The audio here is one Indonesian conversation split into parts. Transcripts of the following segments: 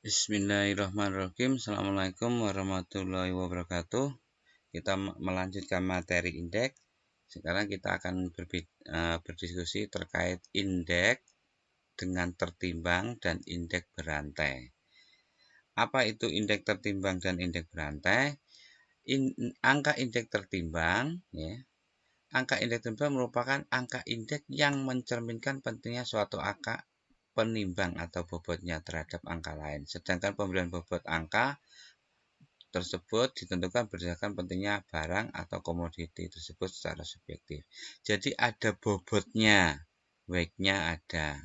Bismillahirrahmanirrahim. Assalamualaikum warahmatullahi wabarakatuh. Kita melanjutkan materi indeks. Sekarang kita akan berdiskusi terkait indeks dengan tertimbang dan indeks berantai. Apa itu indeks tertimbang dan indeks berantai? Angka indeks tertimbang, ya. Angka indeks tertimbang merupakan angka indeks yang mencerminkan pentingnya suatu angka penimbang atau bobotnya terhadap angka lain. Sedangkan pemberian bobot angka tersebut ditentukan berdasarkan pentingnya barang atau komoditi tersebut secara subjektif. Jadi ada bobotnya, weight-nya ada.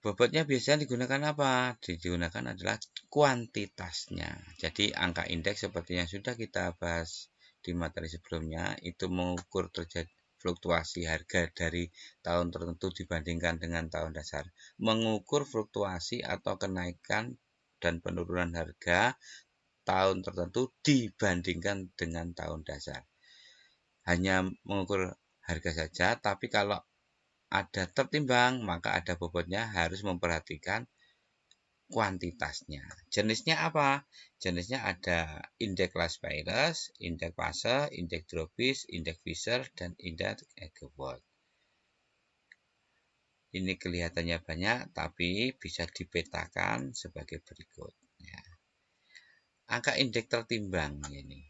Bobotnya biasanya digunakan apa? Digunakan adalah kuantitasnya. Jadi angka indeks seperti yang sudah kita bahas di materi sebelumnya, itu mengukur terjadi fluktuasi harga dari tahun tertentu dibandingkan dengan tahun dasar. Mengukur fluktuasi atau kenaikan dan penurunan harga tahun tertentu dibandingkan dengan tahun dasar. Hanya mengukur harga saja, tapi kalau ada tertimbang, maka ada bobotnya, harus memperhatikan kuantitasnya. Jenisnya apa? Jenisnya ada indeks Last-Virus, indeks Fase, indeks Dробis, indeks Fisher, dan indeks Egerwald. Ini kelihatannya banyak, tapi bisa dipetakan sebagai berikut. Ya. Angka indeks tertimbang ini.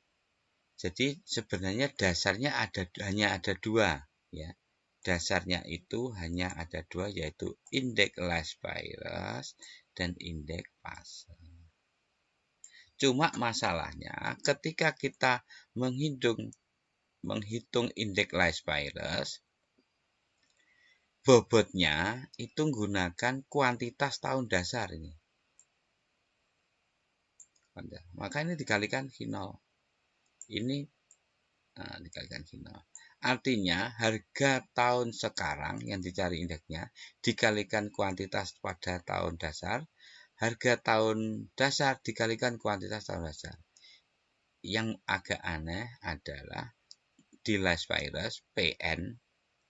Jadi sebenarnya dasarnya hanya ada dua, ya. Dasarnya itu hanya ada dua, yaitu indeks Last-Virus dan indeks Fase. Cuma masalahnya ketika kita menghitung indeks Last-Virus, bobotnya itu menggunakan kuantitas tahun dasar ini. Maka ini dikalikan Q0. Ini dikalikan Q0. Artinya harga tahun sekarang yang dicari indeksnya dikalikan kuantitas pada tahun dasar, harga tahun dasar dikalikan kuantitas tahun dasar. Yang agak aneh adalah di Last-Virus PN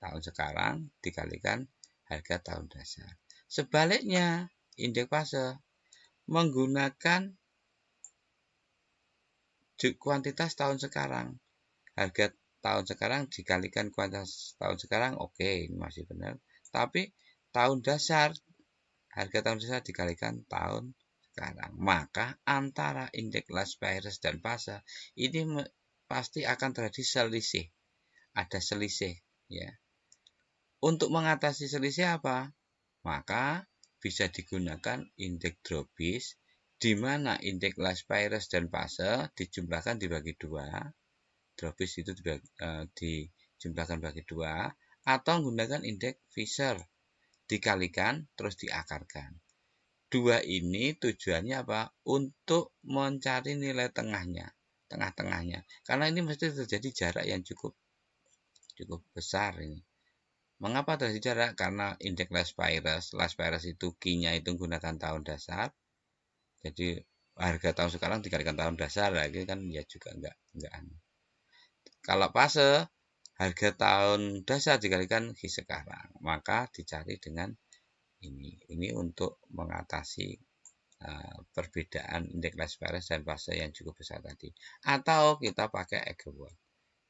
tahun sekarang dikalikan harga tahun dasar. Sebaliknya indeks Fase menggunakan kuantitas tahun sekarang. Harga tahun sekarang dikalikan kuantitas tahun sekarang, oke, ini masih benar. Tapi tahun dasar, harga tahun dasar dikalikan tahun sekarang. Maka antara indeks Last-Virus dan Fase ini pasti akan terjadi selisih. Ada selisih, ya. Untuk mengatasi selisih apa? Maka bisa digunakan indeks Dробis, di mana indeks Last-Virus dan Fase dijumlahkan dibagi dua. Dробis itu dijumlahkan bagi dua, atau menggunakan indeks Fisher, dikalikan terus diakarkan. Dua ini tujuannya apa? Untuk mencari nilai tengahnya, tengah-tengahnya. Karena ini mesti terjadi jarak yang cukup besar ini. Mengapa terjadi jarak? Karena indeks Last-Virus itu Q-nya itu menggunakan tahun dasar. Jadi harga tahun sekarang dikalikan tahun dasar lagi kan ya juga enggak aneh. Kalau Fase, harga tahun dasar dikalikan Q sekarang, maka dicari dengan ini. Ini untuk mengatasi perbedaan indeks Last-Virus dan Fase yang cukup besar tadi. Atau kita pakai Egerwald.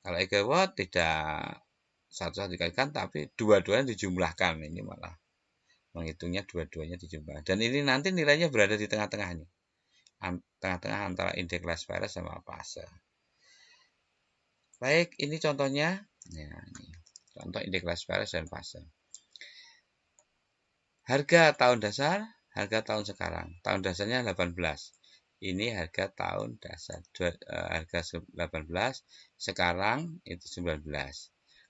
Kalau Egerwald tidak satu-satu dikalikan, tapi dua-duanya dijumlahkan. Ini malah menghitungnya dua-duanya dijumlahkan. Dan ini nanti nilainya berada di tengah-tengah ini. Tengah-tengah antara indeks Last-Virus sama Fase. Baik, ini contohnya. Ya, ini contoh indeks Last-Virus dan Fase. Harga tahun dasar, harga tahun sekarang. Tahun dasarnya 18. Ini harga tahun dasar. Harga 18, sekarang itu 19.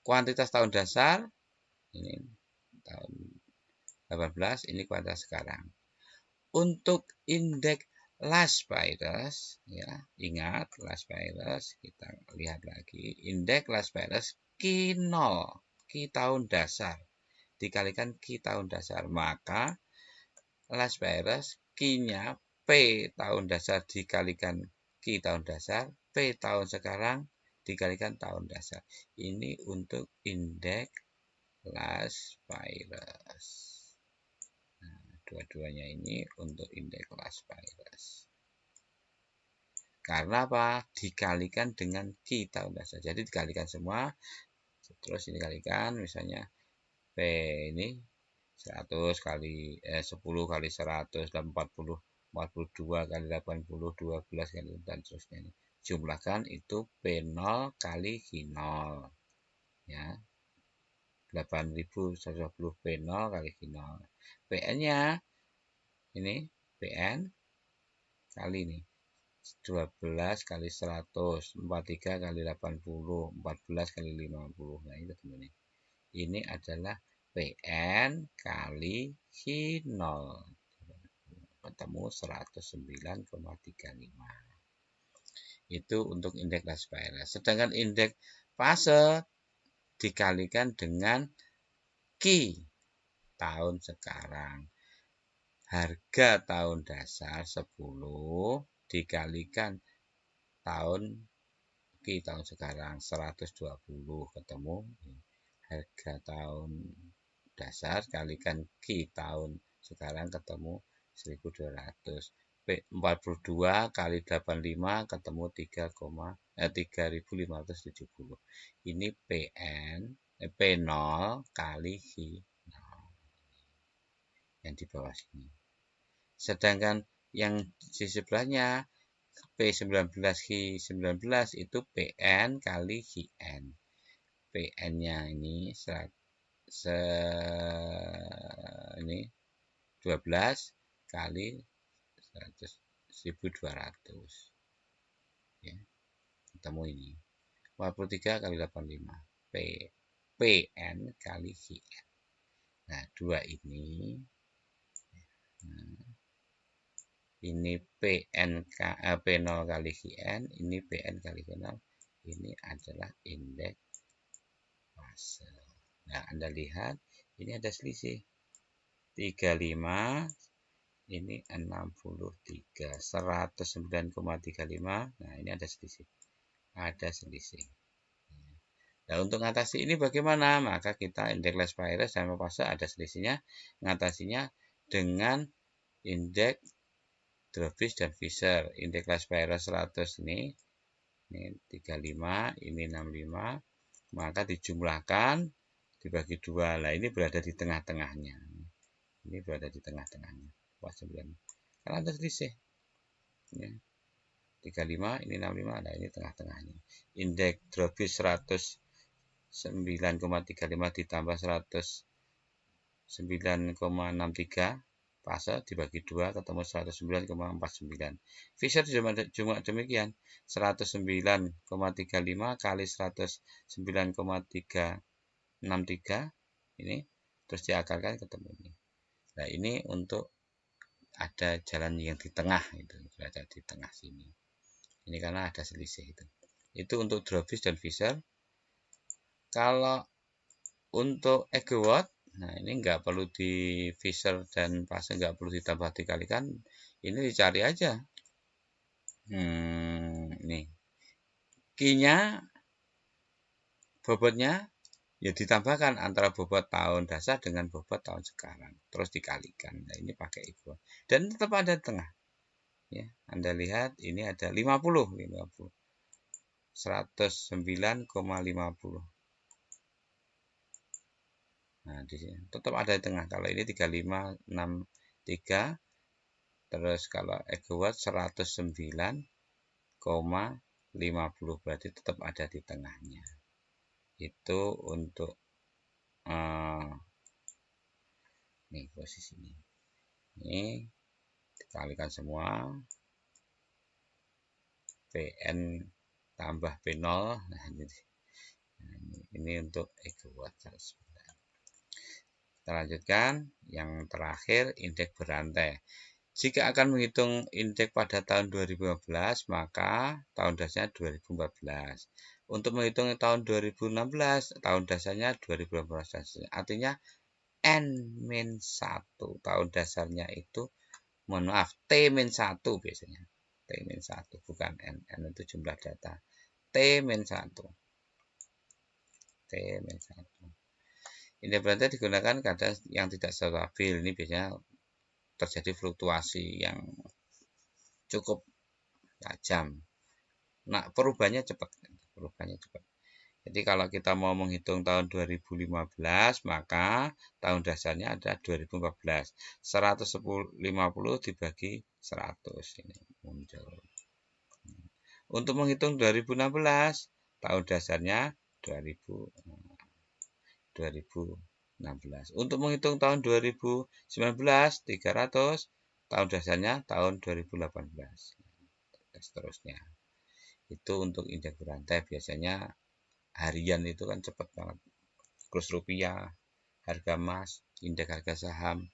Kuantitas tahun dasar, ini tahun 18, ini kuantitas sekarang. Untuk indeks Last-Virus, ya, ingat Last-Virus, kita lihat lagi. Indeks Last-Virus Q0, Q tahun dasar, dikalikan Q tahun dasar. Maka Last-Virus Q-nya P tahun dasar dikalikan Q tahun dasar, P tahun sekarang dikalikan tahun dasar. Ini untuk indeks Last-Virus. dua-duanya ini untuk indeks class virus. Karena apa? Dikalikan dengan Q tahun dasar. Jadi dikalikan semua, terus ini kalikan, misalnya P ini 100 kali 10 kali 100 dan 40 42 kali 80 12 kali dan terusnya ini. Jumlahkan itu P0 kali Q0 ya. 8120 P0 kali Q0. PN-nya ini PN kali ini 12 kali 100, 43 kali 80, 14 kali 50. Nah, itu teman ini. Ini adalah PN kali Q0. Ketemu 109,35. Itu untuk indeks class virus. Sedangkan indeks fase dikalikan dengan Q tahun sekarang. Harga tahun dasar 10 dikalikan tahun Q tahun sekarang 120 ketemu harga tahun dasar kalikan Q tahun sekarang ketemu 1200. P42 kali 85 ketemu 3570. Ini P0 kali Q0 yang di bawah sini. Sedangkan yang di sebelahnya P19Q19 itu PN kali QN. PN-nya ini ini 12 kali 1200. Ya. Ketemu ini. 43 kali 85. PN kali QN. Nah, dua ini. Nah, ini P0 kali QN, ini PN kali Q0, ini adalah indeks fase. Nah, Anda lihat, ini ada selisih. 35, ini 63, 109,35, nah ini ada selisih. Ada selisih. Nah, untuk mengatasi ini bagaimana? Maka kita indeks class virus dan fase ada selisihnya, mengatasinya dengan indeks Drawfish dan Fisher. Indeks class virus 100 ini 35, ini 65, maka dijumlahkan dibagi 2. Nah, ini berada di tengah-tengahnya. Ini berada di tengah-tengahnya. 49. Karena ada selisih. Ya. 35, ini 65, nah ini tengah-tengahnya. Indeks Drawfish 109,35 ditambah 109,63 fase dibagi 2 ketemu 109,49. Fisher juga demikian. 109,35 kali 109,363 ini terus diakarkan ketemu ini. Nah, ini untuk ada jalan yang di tengah itu, berada di tengah sini. Ini karena ada selisih itu. Itu untuk Drawfish dan Fisher. Kalau untuk Egeworth, nah ini nggak perlu di Fisher dan fase, nggak perlu ditambah dikalikan, ini dicari aja. Ini Q-nya bobotnya ya ditambahkan antara bobot tahun dasar dengan bobot tahun sekarang, terus dikalikan. Nah, ini pakai Egeworth dan tetap ada tengah. Ya, Anda lihat ini ada 50, 109,50. Nah, di sini tetap ada di tengah. Kalau ini 3563, terus kalau Egeworth 109,50, berarti tetap ada di tengahnya. Itu untuk nih posisinya. Ini dikalikan semua. PN tambah P0. Nah, ini untuk Egeworth. Kita lanjutkan. Yang terakhir, indeks berantai. Jika akan menghitung indeks pada tahun 2015, maka tahun dasarnya 2014. Untuk menghitung tahun 2016, tahun dasarnya 2018. Artinya N-1 tahun dasarnya itu, mohon maaf, T-1 biasanya. T-1 bukan N. N itu jumlah data. T-1. T-1. Indeks berantai digunakan kadang yang tidak stabil. Ini biasanya terjadi fluktuasi yang cukup tajam. Nah, perubahannya cepat. Jadi kalau kita mau menghitung tahun 2015, maka tahun dasarnya ada 2014. 150 dibagi 100 ini muncul. Untuk menghitung 2016, tahun dasarnya 2016. Untuk menghitung tahun 2019, 300, tahun dasarnya tahun 2018. Dan seterusnya. Itu untuk indeks berantai biasanya harian itu kan cepat banget. Kurs rupiah, harga emas, indeks harga saham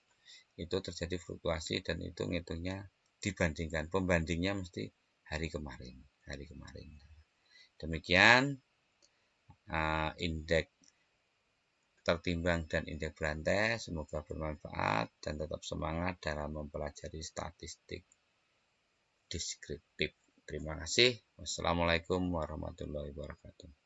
itu terjadi fluktuasi dan itu ngitungnya dibandingkan, pembandingnya mesti hari kemarin. Demikian indeks tertimbang dan indeks berantai, semoga bermanfaat dan tetap semangat dalam mempelajari statistik deskriptif. Terima kasih. Wassalamualaikum warahmatullahi wabarakatuh.